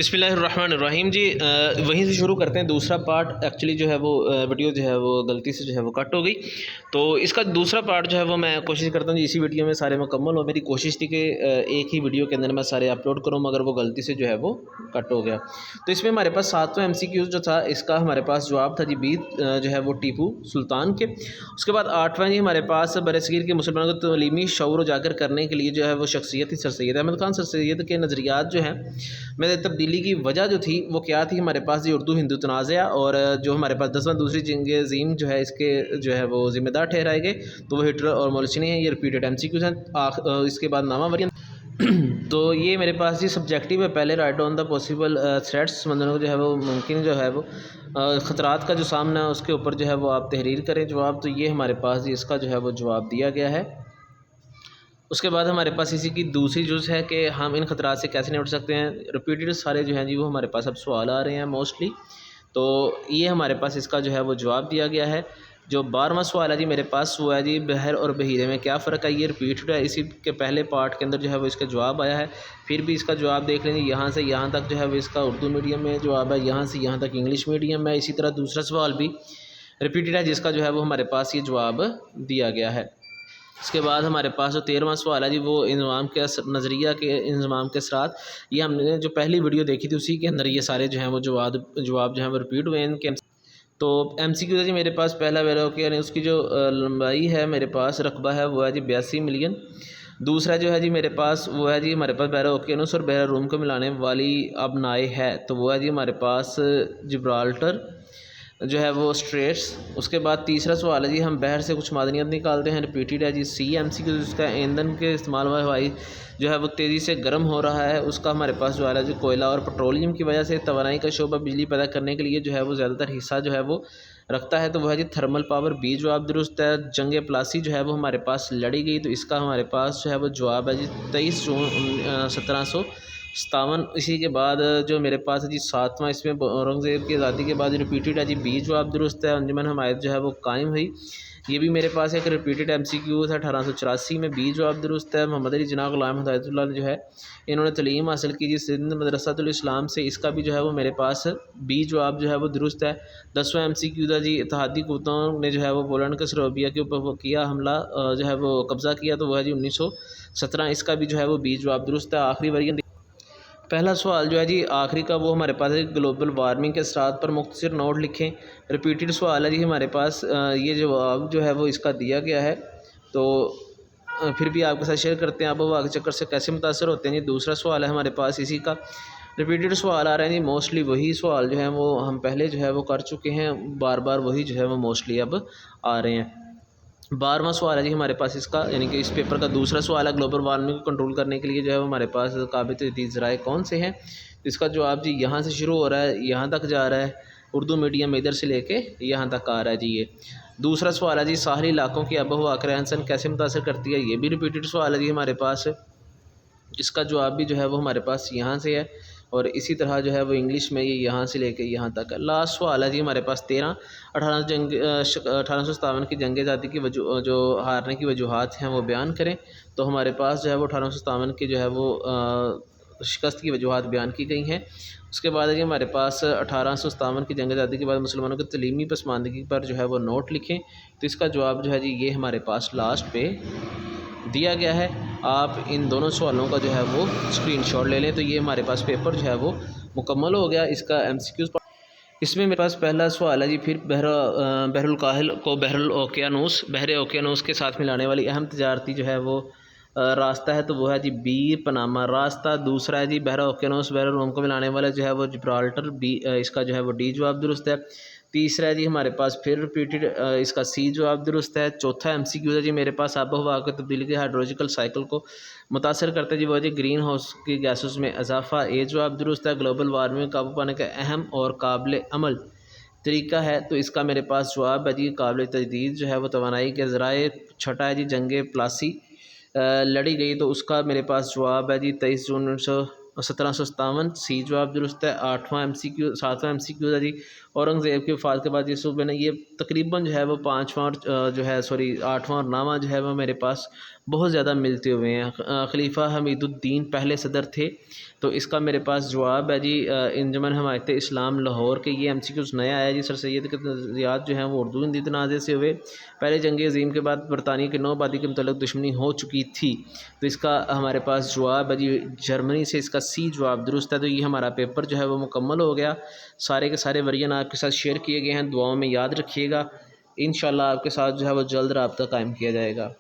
بسم اللہ الرحمن الرحیم جی وہیں سے شروع کرتے ہیں۔ دوسرا پارٹ ایکچولی جو ہے وہ ویڈیو جو ہے وہ غلطی سے جو ہے وہ کٹ ہو گئی، تو اس کا دوسرا پارٹ جو ہے وہ میں کوشش کرتا ہوں جی اسی ویڈیو میں سارے مکمل ہو۔ میری کوشش تھی کہ ایک ہی ویڈیو کے اندر میں سارے اپلوڈ کروں، مگر وہ غلطی سے جو ہے وہ کٹ ہو گیا۔ تو اس میں ہمارے پاس 7واں MCQ جو تھا، اس کا ہمارے پاس جواب تھا جی جو ہے وہ ٹیپو سلطان کے۔ اس کے بعد 8واں جی ہمارے پاس برصغیر کے مسلمانوں کو تعلیمی شعور اجاگر کرنے کے لیے جو ہے وہ شخصیت تھی سر سید احمد خان۔ سر سید کے نظریات جو ہیں میں تبدیلی کی وجہ جو تھی وہ کیا تھی؟ ہمارے پاس جی اردو ہندو تنازع، اور جو ہمارے پاس 10واں دوسری جنگ عظیم جو ہے اس کے جو ہے وہ ذمہ دار ٹھہرائے گئے، تو وہ ہٹلر اور مولچنی ہیں۔ یہ ریپیٹڈ MCQs ہیں۔ اس کے بعد نامہ وریant تو یہ میرے پاس جی سبجیکٹیو ہے۔ پہلے right on the possible threats, مطلب جو ہے وہ ممکن جو ہے وہ خطرات کا جو سامنا ہے اس کے اوپر جو ہے وہ آپ تحریر کریں جواب۔ تو یہ ہمارے پاس جی اس کا جو ہے وہ جواب دیا گیا ہے۔ اس کے بعد ہمارے پاس اسی کی دوسری جز ہے کہ ہم ان خطرات سے کیسے نپٹ سکتے ہیں۔ ریپیٹڈ سارے جو ہیں جی وہ ہمارے پاس اب سوال آ رہے ہیں موسٹلی، تو یہ ہمارے پاس اس کا جو ہے وہ جواب دیا گیا ہے۔ جو 12واں سوال ہے جی میرے پاس وہ ہے جی بحر اور بحیرے میں کیا فرق ہے؟ یہ ریپیٹڈ ہے، اسی کے پہلے پارٹ کے اندر جو ہے وہ اس کا جواب آیا ہے۔ پھر بھی اس کا جواب دیکھ لیں جی، یہاں سے یہاں تک جو ہے وہ اس کا اردو میڈیم میں جواب ہے، یہاں سے یہاں تک انگلش میڈیم ہے۔ اسی طرح دوسرا سوال بھی ریپیٹڈ ہے جس کا جو ہے وہ ہمارے پاس یہ جواب دیا گیا ہے۔ اس کے بعد ہمارے پاس جو 13واں سوال ہے جی وہ انضمام کے نظریہ کے انضمام کے اثرات۔ یہ ہم نے جو پہلی ویڈیو دیکھی تھی اسی کے اندر یہ سارے جو ہیں وہ جواب جو ہیں وہ ریپیٹ ہوئے ہیں ان کے۔ تو MCQ ہے جی میرے پاس پہلا بیروکے یعنی اس کی جو لمبائی ہے میرے پاس رقبہ ہے وہ ہے جی 82 ملین۔ دوسرا جو ہے جی میرے پاس وہ ہے جی ہمارے پاس بحر اوقیانوس اور بحر روم کو ملانے والی ابنائے ہے، تو وہ ہے جی ہمارے پاس جبرالٹر جو ہے وہ اسٹریٹس۔ اس کے بعد تیسرا سوال ہے جی ہم بحر سے کچھ معدنیات نکالتے ہیں، ریپیٹڈ ہے جی MCQ اس کا ایندھن کے استعمال ہوائی جو ہے وہ تیزی سے گرم ہو رہا ہے، اس کا ہمارے پاس جو ہے جی کوئلہ اور پٹرولیم کی وجہ سے توانائی کا شعبہ بجلی پیدا کرنے کے لیے جو ہے وہ زیادہ تر حصہ جو ہے وہ رکھتا ہے، تو وہ ہے جی تھرمل پاور۔ جواب درست ہے۔ جنگ پلاسی جو ہے وہ ہمارے پاس لڑی گئی، تو اس کا ہمارے پاس جو ہے وہ جواب ہے جی 23 جون 1757۔ اسی کے بعد جو میرے پاس ہے جی 7واں، اس میں اورنگزیب کی آزادی کے بعد ریپیٹڈ ہے جی جواب درست ہے۔ انجمن حمایت جو ہے وہ قائم ہوئی، یہ بھی میرے پاس ایک ریپیٹڈ MCQ ہے 1884 میں، جواب درست ہے۔ محمد علی جناح غلام ہدایت اللہ نے جو ہے انہوں نے تعلیم حاصل کی جی سندھ مدرسۃ الاسلام سے، اس کا بھی جو ہے وہ میرے پاس جواب جو ہے وہ درست ہے۔ 10واں MCQ تھا جی اتحادی قوتوں نے جو ہے وہ پولینڈ کے سلوویکیا کے اوپر کیا حملہ جو ہے وہ قبضہ کیا، تو وہ ہے جی 1917، اس کا بھی جو ہے وہ جواب درست ہے۔ آخری ویریئنٹ پہلا سوال جو ہے جی آخری کا وہ ہمارے پاس ہے گلوبل وارمنگ کے اثرات پر مختصر نوٹ لکھیں۔ ریپیٹڈ سوال ہے جی ہمارے پاس یہ جواب جو ہے وہ اس کا دیا گیا ہے، تو پھر بھی آپ کے ساتھ شیئر کرتے ہیں آب و ہوا کے چکر سے کیسے متاثر ہوتے ہیں جی۔ دوسرا سوال ہے ہمارے پاس اسی کا ریپیٹڈ سوال آ رہے ہیں جی، موسٹلی وہی سوال جو ہیں وہ ہم پہلے جو ہے وہ کر چکے ہیں، بار بار وہی جو ہے وہ موسٹلی اب آ رہے ہیں۔ 12واں سوال ہے جی ہمارے پاس اس کا یعنی کہ اس پیپر کا دوسرا سوال ہے گلوبل وارمنگ کو کنٹرول کرنے کے لیے جو ہے وہ ہمارے پاس قابل تجدید ذرائع کون سے ہیں؟ اس کا جواب جی یہاں سے شروع ہو رہا ہے یہاں تک جا رہا ہے، اردو میڈیم ادھر سے لے کے یہاں تک آ رہا ہے جی یہ۔ دوسرا سوال ہے جی ساحلی علاقوں کی آب و ہوا کا رہن سہن کیسے متاثر کرتی ہے؟ یہ بھی ریپیٹڈ سوال ہے جی ہمارے پاس، اس کا جواب بھی جو ہے وہ ہمارے پاس یہاں سے ہے، اور اسی طرح جو ہے وہ انگلش میں یہ یہاں سے لے کے یہاں تک ہے۔ لاسٹ سوال ہے جی ہمارے پاس 13 1857 کی جنگ آزادی کی جو ہارنے کی وجوہات ہیں وہ بیان کریں، تو ہمارے پاس جو ہے وہ 1857 کی جو ہے وہ شکست کی وجوہات بیان کی گئی ہیں۔ اس کے بعد ہے جی ہمارے پاس 1857 کی جنگ آزادی کے بعد مسلمانوں کی تعلیمی پسماندگی پر جو ہے وہ نوٹ لکھیں، تو اس کا جواب جو ہے جی یہ ہمارے پاس لاسٹ پہ دیا گیا ہے۔ آپ ان دونوں سوالوں کا جو ہے وہ اسکرین شاٹ لے لیں، تو یہ ہمارے پاس پیپر جو ہے وہ مکمل ہو گیا۔ اس کا MCQ اس میں میرے پاس پہلا سوال ہے جی پھر بحر الکاہل کو بحر اوقیانوس کے ساتھ ملانے والی اہم تجارتی جو ہے وہ راستہ ہے، تو وہ ہے جی پاناما راستہ۔ دوسرا ہے جی بحر اوقیانوس بحر روم کو ملانے والا جو ہے وہ جبرالٹر، اس کا جو ہے وہ جواب درست ہے۔ تیسرا ہے جی ہمارے پاس پھر ریپیٹڈ اس کا جواب درست ہے۔ چوتھا MCQ ہے جی میرے پاس آب و ہوا کی تبدیلی کے ہائیڈرولوجیکل سائیکل کو متاثر کرتے جی وہ ہے جی گرین ہاؤس کی گیسز میں اضافہ، جواب درست ہے۔ گلوبل وارمنگ قابو پانے کا اہم اور قابل عمل طریقہ ہے، تو اس کا میرے پاس جواب ہے جی قابل تجدید جو ہے وہ توانائی کے ذرائع۔ چھٹا ہے جی جنگ پلاسی لڑی گئی، تو اس کا میرے پاس جواب ہے جی 23 جون 1757، جواب درست ہے۔ 7واں MCQ ہے جی اورنگزیب کی وفات کے بعد یہ صوبے نے یہ تقریباً جو ہے وہ 8واں اور 9واں جو ہے وہ میرے پاس بہت زیادہ ملتے ہوئے ہیں۔ خلیفہ حمید الدین پہلے صدر تھے، تو اس کا میرے پاس جواب ہے جی انجمن حمایت اسلام لاہور کے، یہ ایم سی کیوز نیا آیا جی۔ سر سید کے نظریات جو ہیں وہ اردو ہندی تنازع سے ہوئے۔ پہلے جنگ عظیم کے بعد برطانیہ کے نو آبادی کے متعلق دشمنی ہو چکی تھی، تو اس کا ہمارے پاس جواب ہے جی جرمنی سے، اس کا سی جواب درست ہے۔ تو یہ ہمارا پیپر جو ہے وہ مکمل ہو گیا، سارے کے سارے ورژن آپ کے ساتھ شیئر کیے گئے ہیں، دعاؤں میں یاد رکھیے گا، انشاءاللہ آپ کے ساتھ جو ہے وہ جلد رابطہ قائم کیا جائے گا۔